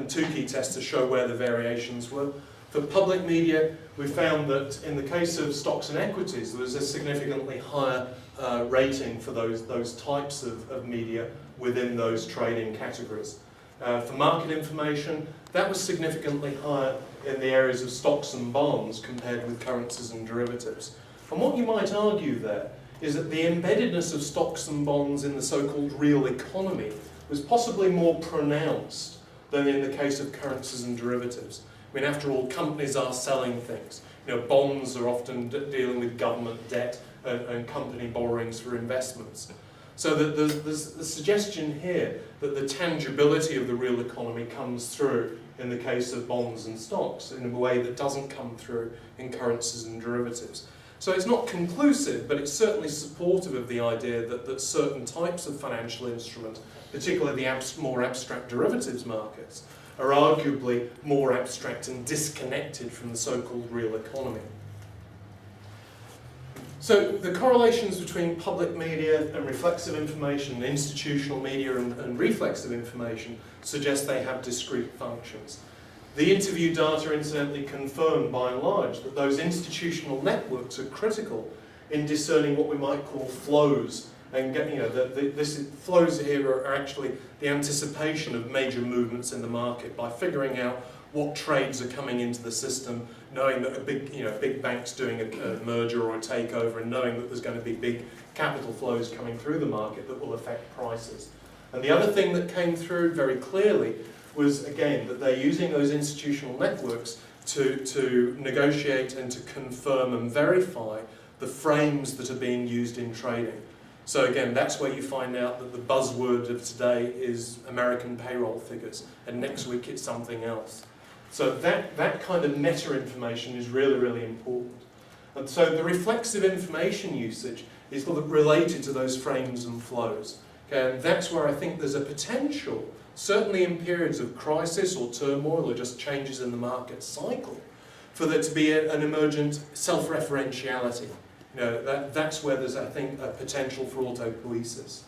two key tests to show where the variations were. For public media, we found that in the case of stocks and equities, there was a significantly higher rating for those types of media within those trading categories. For market information, that was significantly higher in the areas of stocks and bonds compared with currencies and derivatives. And what you might argue there is that the embeddedness of stocks and bonds in the so-called real economy was possibly more pronounced than in the case of currencies and derivatives. I mean, after all, companies are selling things. You know, bonds are often dealing with government debt and company borrowings for investments. So there's the suggestion here that the tangibility of the real economy comes through in the case of bonds and stocks in a way that doesn't come through in currencies and derivatives. So it's not conclusive, but it's certainly supportive of the idea that certain types of financial instrument, particularly the more abstract derivatives markets, are arguably more abstract and disconnected from the so-called real economy. So the correlations between public media and reflexive information, institutional media and reflexive information, suggest they have discrete functions. The interview data incidentally confirmed by and large that those institutional networks are critical in discerning what we might call flows. And flows here are actually the anticipation of major movements in the market by figuring out what trades are coming into the system, knowing that a big bank's doing a merger or a takeover, and knowing that there's going to be big capital flows coming through the market that will affect prices. And the other thing that came through very clearly was, again, that they're using those institutional networks to negotiate and to confirm and verify the frames that are being used in trading. So again, that's where you find out that the buzzword of today is American payroll figures, and next week it's something else. So that kind of meta information is really, really important. And so the reflexive information usage is related to those frames and flows. Okay, and that's where I think there's a potential, certainly in periods of crisis or turmoil or just changes in the market cycle, for there to be an emergent self-referentiality. You know, that's where there's, I think, a potential for autopoiesis.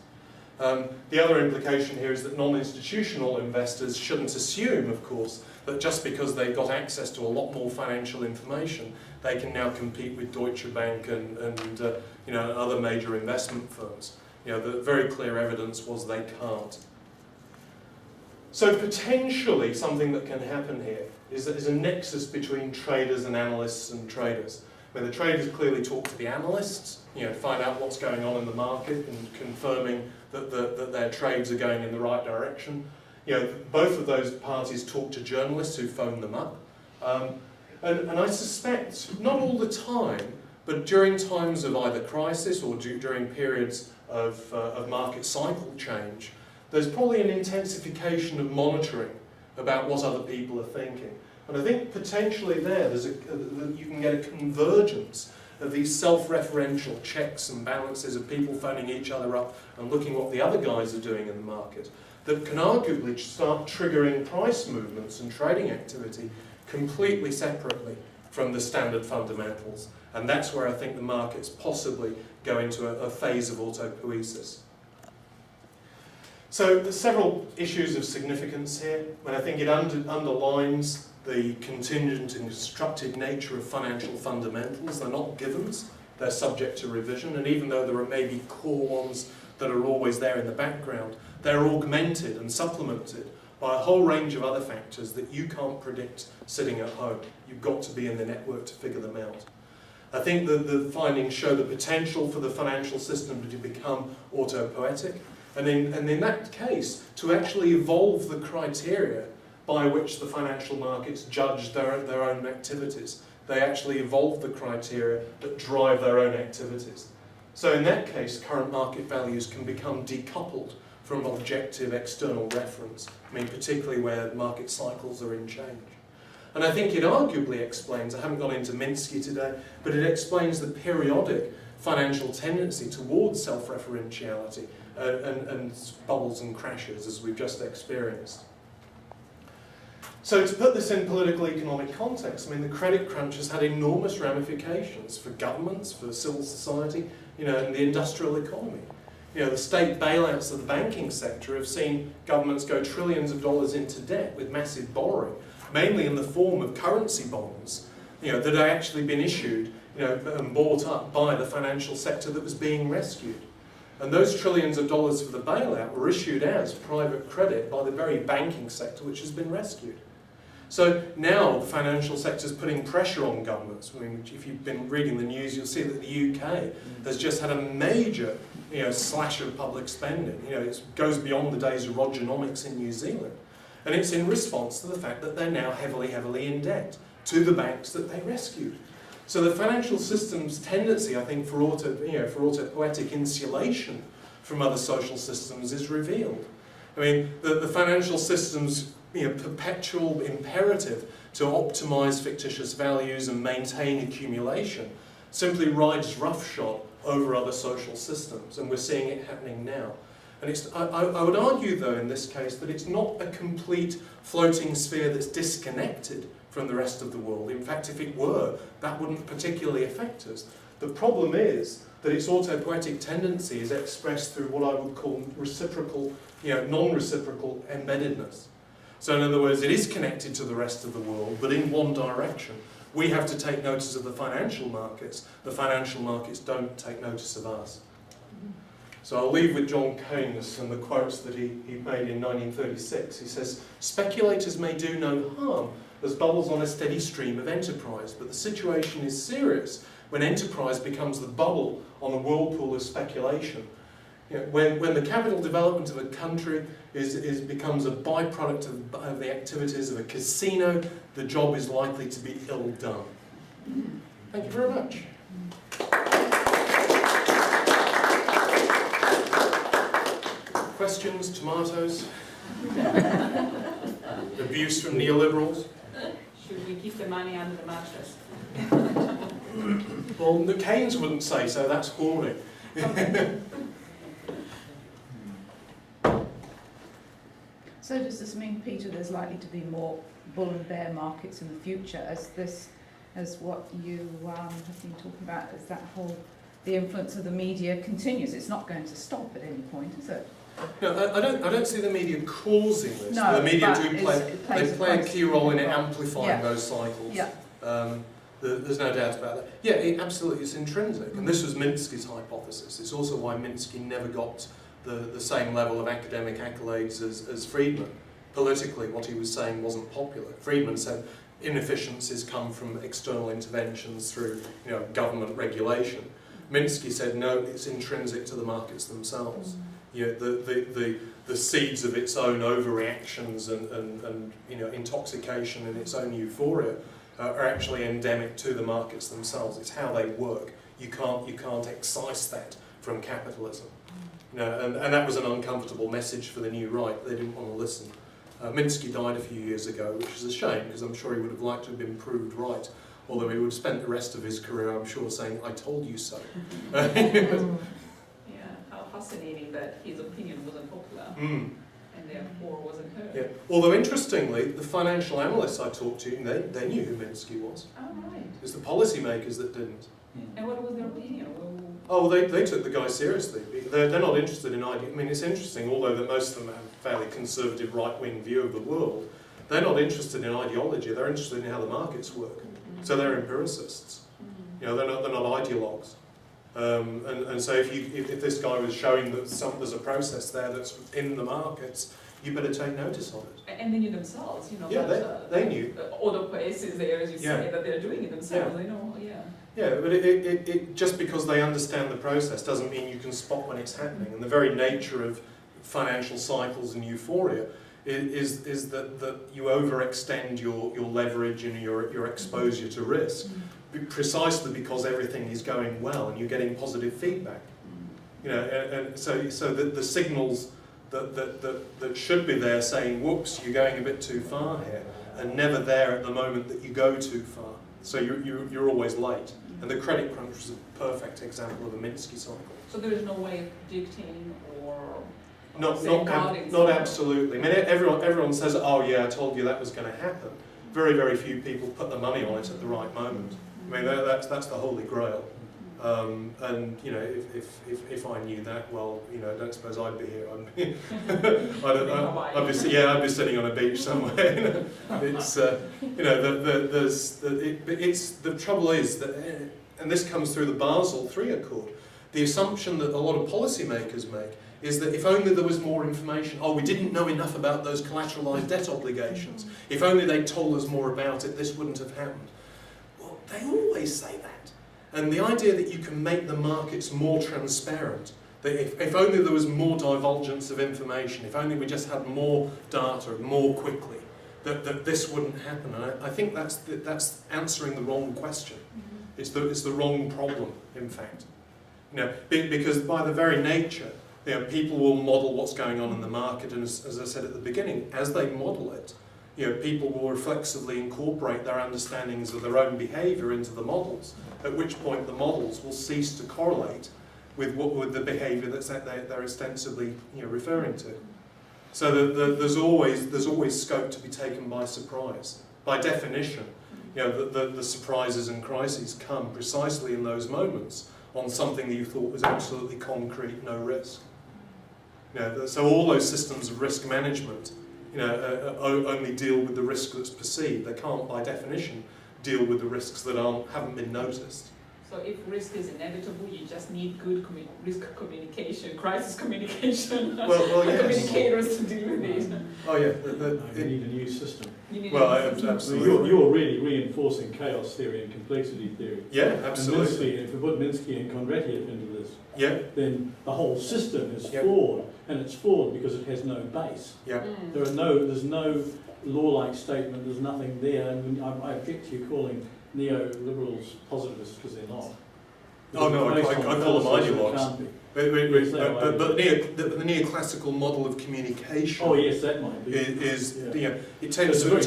The other implication here is that non-institutional investors shouldn't assume, of course, that just because they've got access to a lot more financial information, they can now compete with Deutsche Bank and other major investment firms. You know, the very clear evidence was they can't. So potentially something that can happen here is that there's a nexus between traders and analysts and traders, where the traders clearly talk to the analysts, find out what's going on in the market and confirming that their trades are going in the right direction. Both of those parties talk to journalists who phone them up. And I suspect, not all the time, but during times of either crisis or during periods of market cycle change, there's probably an intensification of monitoring about what other people are thinking. And I think potentially you can get a convergence of these self-referential checks and balances of people phoning each other up and looking what the other guys are doing in the market that can arguably start triggering price movements and trading activity completely separately from the standard fundamentals. And that's where I think the markets possibly go into a phase of autopoiesis. So there's several issues of significance here, and I think it underlines the contingent and constructed nature of financial fundamentals. They're not givens, they're subject to revision, and even though there are maybe core ones that are always there in the background, they're augmented and supplemented by a whole range of other factors that you can't predict sitting at home. You've got to be in the network to figure them out. I think that the findings show the potential for the financial system to become autopoietic, and in that case, to actually evolve the criteria by which the financial markets judge their own activities. They actually evolve the criteria that drive their own activities. So in that case, current market values can become decoupled from objective external reference, particularly where market cycles are in change. And I think it arguably explains, I haven't gone into Minsky today, but it explains the periodic financial tendency towards self-referentiality and bubbles and crashes as we've just experienced. So to put this in political economic context, the credit crunch has had enormous ramifications for governments, for civil society, and the industrial economy. the state bailouts of the banking sector have seen governments go trillions of dollars into debt with massive borrowing, mainly in the form of currency bonds, that have actually been issued, and bought up by the financial sector that was being rescued. And those trillions of dollars for the bailout were issued as private credit by the very banking sector which has been rescued. So now the financial sector is putting pressure on governments. I mean, if you've been reading the news, you'll see that the UK has just had a major slash of public spending. It goes beyond the days of Rogernomics in New Zealand. And it's in response to the fact that they're now heavily, heavily in debt to the banks that they rescued. So the financial system's tendency, I think, for autopoietic insulation from other social systems is revealed. I mean, the financial system's perpetual imperative to optimize fictitious values and maintain accumulation simply rides roughshod over other social systems, and we're seeing it happening now. And I would argue, though, in this case, that it's not a complete floating sphere that's disconnected from the rest of the world. In fact, if it were, that wouldn't particularly affect us. The problem is that its autopoietic tendency is expressed through what I would call reciprocal, non-reciprocal embeddedness. So in other words, it is connected to the rest of the world, but in one direction. We have to take notice of the financial markets. The financial markets don't take notice of us. So I'll leave with John Keynes and the quotes that he made in 1936. He says, "Speculators may do no harm as bubbles on a steady stream of enterprise, but the situation is serious when enterprise becomes the bubble on a whirlpool of speculation. When the capital development of a country becomes a byproduct of the activities of a casino, the job is likely to be ill done." Thank you very much. Questions, tomatoes, abuse from neoliberals? Should we keep the money under the mattress? Well, the Keynes wouldn't say so, that's hoarding. So does this mean, Peter, there's likely to be more bull and bear markets in the future as what you have been talking about, as the influence of the media continues? It's not going to stop at any point, is it? No, I don't see the media causing this. No, the media do play a key role in amplifying those cycles. Yeah. There's no doubt about that. Yeah, it absolutely is intrinsic. And this was Minsky's hypothesis. It's also why Minsky never got the same level of academic accolades as Friedman. Politically, what he was saying wasn't popular. Friedman said inefficiencies come from external interventions through government regulation. Minsky said no, it's intrinsic to the markets themselves. The seeds of its own overreactions and intoxication and its own euphoria are actually endemic to the markets themselves. It's how they work. You can't excise that from capitalism. And that was an uncomfortable message for the new right. They didn't want to listen. Minsky died a few years ago, which is a shame, because I'm sure he would have liked to have been proved right. Although he would have spent the rest of his career, I'm sure, saying, "I told you so." How fascinating that his opinion wasn't popular and therefore wasn't heard. Yeah. Although interestingly, the financial analysts I talked to, they knew who Minsky was. Oh, right. It's the policymakers that didn't. And what was their opinion? Oh, they took the guy seriously. They're not interested in ideas. I mean, it's interesting, although that most of them have a fairly conservative right-wing view of the world, they're not interested in ideology. They're interested in how the markets work. So they're empiricists. They're not ideologues. And so if this guy was showing that there's a process there that's in the markets, you better take notice of it. And they knew themselves, they knew. Other places there, as you say, that they're doing it themselves. They know, Yeah, but it just because they understand the process doesn't mean you can spot when it's happening. And the very nature of financial cycles and euphoria is that you overextend your leverage and your exposure to risk, precisely because everything is going well and you're getting positive feedback. And so the signals that should be there saying, "Whoops, you're going a bit too far here," are never there at the moment that you go too far. So you're always late. And the credit crunch was a perfect example of a Minsky cycle. So there is no way of predicting or not absolutely. I mean, everyone says, "Oh yeah, I told you that was going to happen." Very, very few people put the money on it at the right moment. I mean, that's the holy grail. And you know, if I knew that, well, you know, I don't suppose I'd be here. I'd be sitting on a beach somewhere. You know. It's you know, the trouble is that, and this comes through the Basel III Accord. The assumption that a lot of policymakers make is that if only there was more information, we didn't know enough about those collateralised debt obligations. If only they'd told us more about it, this wouldn't have happened. Well, they always say that. And the idea that you can make the markets more transparent, that if only there was more divulgence of information, if only we just had more data more quickly, that this wouldn't happen. And I think that's answering the wrong question. It's the wrong problem, in fact. You know, because by the very nature, you know, people will model what's going on in the market, and as I said at the beginning, as they model it, you know, people will reflexively incorporate their understandings of their own behaviour into the models, at which point the models will cease to correlate with the behaviour that they're ostensibly, you know, referring to. So there's always scope to be taken by surprise. By definition, you know, the surprises and crises come precisely in those moments on something that you thought was absolutely concrete, no risk. You know, so all those systems of risk management, you know, only deal with the risk that's perceived. They can't, by definition, deal with the risks that haven't been noticed. So if risk is inevitable, you just need good risk communication, crisis communication, well, yes. communicators to deal with it. Oh yeah, you need a new system. Absolutely. You're really reinforcing chaos theory and complexity theory. Yeah, absolutely. And if we put Minsky and Kondratiev into this, yeah, then the whole system is flawed, and it's flawed because it has no base. Yeah. There's no law-like statement. There's nothing there, and I object to you calling neoliberals positivists because they're not. Oh no, I call them ideologues. But the neoclassical model of communication. Oh yes, that might be. You know, it tends to be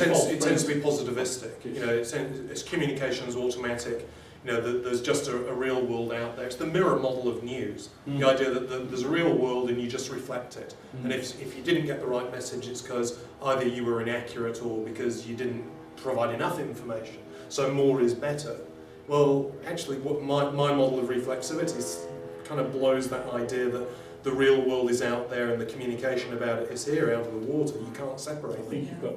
positivistic. You know, it's communication is automatic. You know, there's just a real world out there. It's the mirror model of news. The idea that there's a real world and you just reflect it. And if you didn't get the right message, it's because either you were inaccurate or because you didn't provide enough information. So more is better. Well, actually, what my model of reflexivity kind of blows that idea that the real world is out there and the communication about it is here, out of the water. You can't separate them. I think you've got